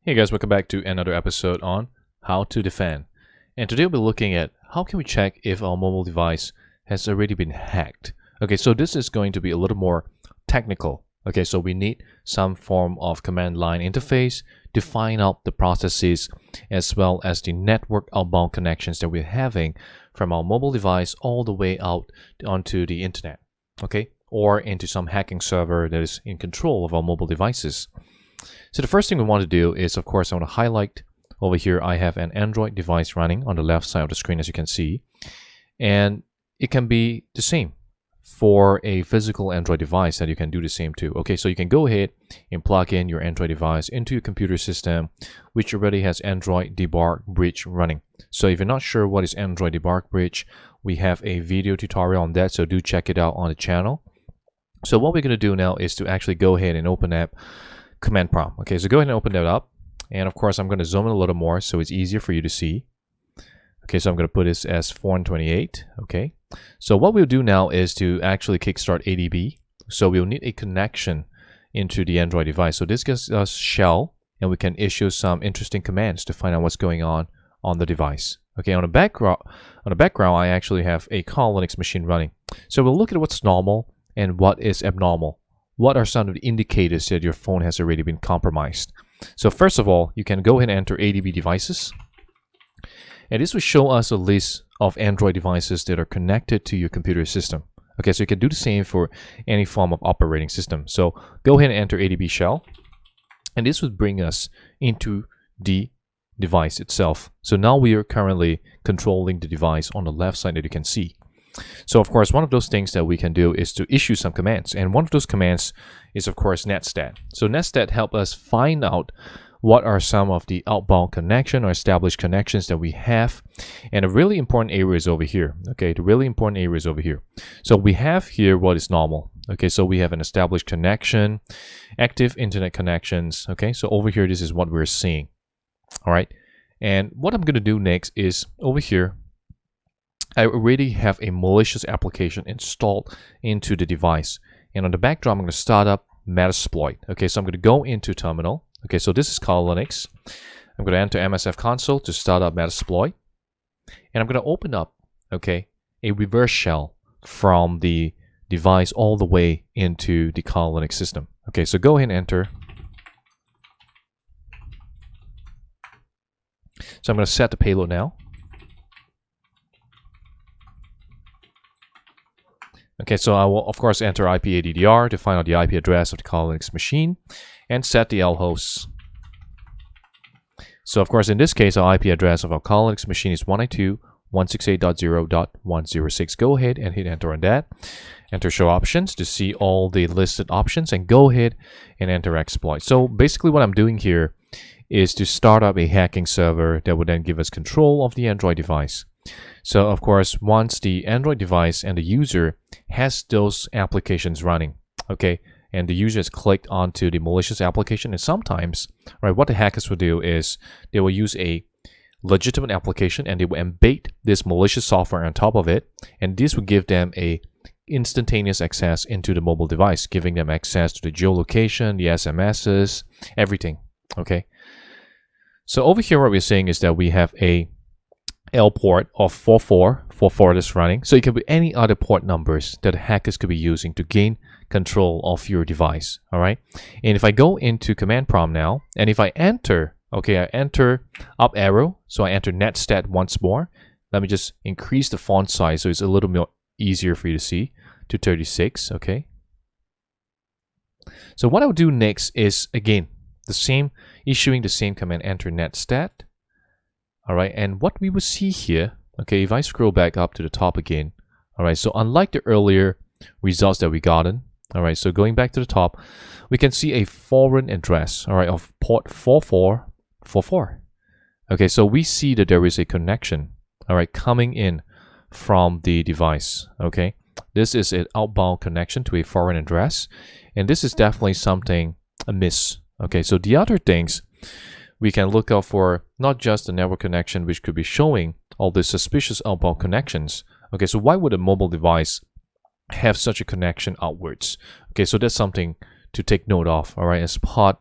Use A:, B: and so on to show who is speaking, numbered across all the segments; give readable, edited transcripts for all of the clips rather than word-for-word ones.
A: Hey guys, welcome back to another episode on how to defend. And today we'll be looking at how can we check if our mobile device has already been hacked. Okay, so this is going to be a little more technical. Okay, so we need some form of command line interface to find out the processes as well as the network outbound connections that we're having from our mobile device all the way out onto the internet. Okay, or into some hacking server that is in control of our mobile devices. So the first thing we want to do is, of course, I want to highlight over here. I have an Android device running on the left side of the screen, as you can see, and it can be the same for a physical Android device that you can do the same too. Okay, so you can go ahead and plug in your Android device into your computer system, which already has Android Debug Bridge running. So if you're not sure what is Android Debug Bridge, we have a video tutorial on that, so do check it out on the channel. So what we're going to do now is to actually go ahead and open up command prompt. Okay, so go ahead and open that up, and of course I'm going to zoom in a little more so it's easier for you to see. Okay, so I'm going to put this as 428. Okay, so what we'll do now is to actually kickstart ADB. So we'll need a connection into the Android device. So this gives us shell, and we can issue some interesting commands to find out what's going on the device. Okay, on the background I actually have a Kali Linux machine running. So we'll look at what's normal and what is abnormal. What are some of the indicators that your phone has already been compromised? So first of all, you can go ahead and enter ADB devices. And this will show us a list of Android devices that are connected to your computer system. Okay, so you can do the same for any form of operating system. So go ahead and enter ADB shell. And this would bring us into the device itself. So now we are currently controlling the device on the left side that you can see. So of course, one of those things that we can do is to issue some commands, and one of those commands is of course netstat. So netstat help us find out what are some of the outbound connection or established connections that we have, and a really important area is over here. Okay, the really important area is over here. So we have here what is normal. Okay, so we have an established connection, active internet connections. Okay, so over here this is what we're seeing. All right, and what I'm going to do next is over here I already have a malicious application installed into the device. And on the backdrop, I'm going to start up Metasploit. Okay, so I'm going to go into terminal. Okay, so this is Kali Linux. I'm going to enter MSF console to start up Metasploit. And I'm going to open up, okay, a reverse shell from the device all the way into the Kali Linux system. Okay, so go ahead and enter. So I'm going to set the payload now. Okay, so I will of course enter IPADDR to find out the IP address of the Kali Linux machine and set the lhosts. So of course in this case our IP address of our Kali Linux machine is 192.168.0.106. Go ahead and hit enter on that. Enter show options to see all the listed options, and go ahead and enter exploit. So basically what I'm doing here is to start up a hacking server that would then give us control of the Android device. So of course, once the Android device and the user has those applications running, okay, and the user has clicked onto the malicious application, and sometimes, right, what the hackers will do is they will use a legitimate application and they will embed this malicious software on top of it, and this will give them a instantaneous access into the mobile device, giving them access to the geolocation, the SMSs, everything, okay. So over here what we're saying is that we have a L port of 4444 that's running. So it could be any other port numbers that hackers could be using to gain control of your device. All right. And if I go into command prompt now, and if I enter, okay, I enter up arrow. So I enter netstat once more. Let me just increase the font size so it's a little more easier for you to see to 36. Okay. So what I'll do next is again the same, issuing the same command, enter netstat. All right, and what we will see here, okay, if I scroll back up to the top again, all right, so unlike the earlier results that we gotten, all right, so going back to the top, we can see a foreign address, all right, of port 4444. Okay, so we see that there is a connection, all right, coming in from the device, okay. This is an outbound connection to a foreign address, and this is definitely something amiss, okay. So the other things we can look out for, not just the network connection, which could be showing all the suspicious outbound connections. Okay, so why would a mobile device have such a connection outwards? Okay, so that's something to take note of, all right, as part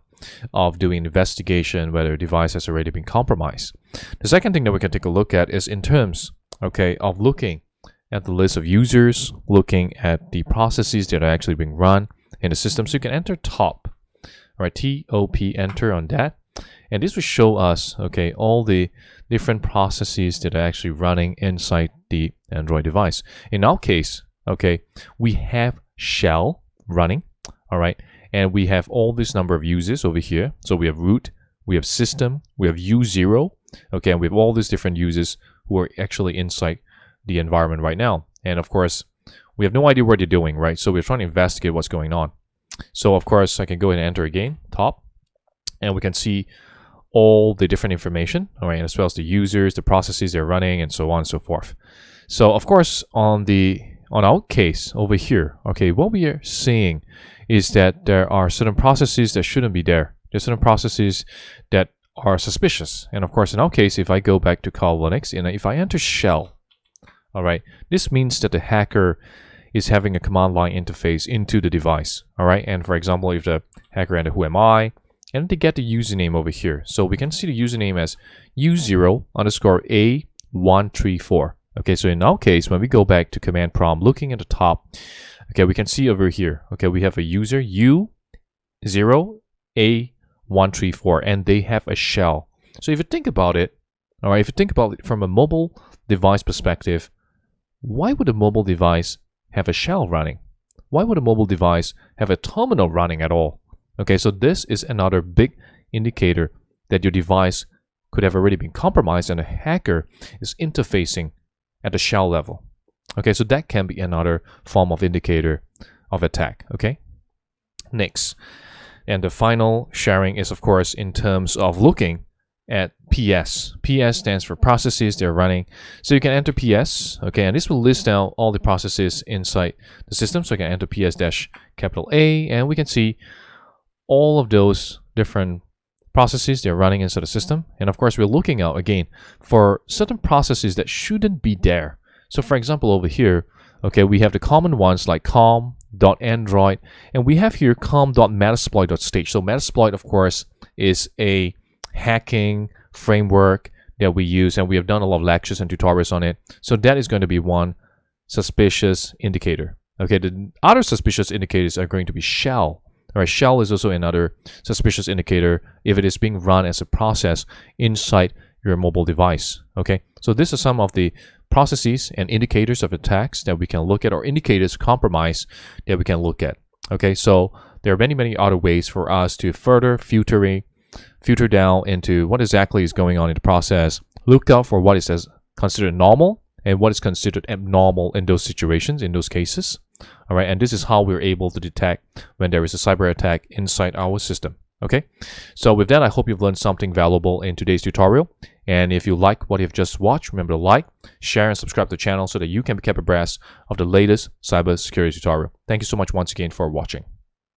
A: of doing investigation whether a device has already been compromised. The second thing that we can take a look at is in terms, okay, of looking at the list of users, looking at the processes that are actually being run in the system. So you can enter top, all right, T-O-P, enter on that. And this will show us, okay, all the different processes that are actually running inside the Android device. In our case, okay, we have shell running, all right, and we have all this number of users over here. So we have root, we have system, we have U0, okay, and we have all these different users who are actually inside the environment right now. And of course, we have no idea what they're doing, right? So we're trying to investigate what's going on. So of course, I can go ahead and enter again, top, and we can see all the different information, all right, as well as the users, the processes they're running, and so on and so forth. So of course, on our case over here, okay, what we are seeing is that there are certain processes that shouldn't be there. There's certain processes that are suspicious. And of course, in our case, if I go back to Kali Linux and if I enter shell, all right, this means that the hacker is having a command line interface into the device, all right? And for example, if the hacker enter who am I, and they get the username over here. So we can see the username as U0_A134. Okay, so in our case, when we go back to command prompt, looking at the top, okay, we can see over here, okay, we have a user U0A134, and they have a shell. So if you think about it, all right, if you think about it from a mobile device perspective, why would a mobile device have a shell running? Why would a mobile device have a terminal running at all? Okay, so this is another big indicator that your device could have already been compromised and a hacker is interfacing at the shell level. Okay, so that can be another form of indicator of attack. Okay, next. And the final sharing is, of course, in terms of looking at PS. PS stands for processes they're running. So you can enter PS, okay, and this will list out all the processes inside the system. So you can enter PS-A, and we can see all of those different processes they're running inside the system. And of course, we're looking out again for certain processes that shouldn't be there. So for example, over here, okay, we have the common ones like com.android, and we have here com.metasploit.stage. So Metasploit, of course, is a hacking framework that we use, and we have done a lot of lectures and tutorials on it. So that is going to be one suspicious indicator. Okay, the other suspicious indicators are going to be shell. All right, shell is also another suspicious indicator if it is being run as a process inside your mobile device. Okay, so these are some of the processes and indicators of attacks that we can look at, or indicators of compromise that we can look at. Okay, so there are many other ways for us to further filter down into what exactly is going on in the process. Look out for what is considered normal and what is considered abnormal in those situations, in those cases. All right, and this is how we're able to detect when there is a cyber attack inside our system. Okay, so with that, I hope you've learned something valuable in today's tutorial. And if you like what you've just watched, remember to like, share, and subscribe to the channel so that you can be kept abreast of the latest cybersecurity tutorial. Thank you so much once again for watching.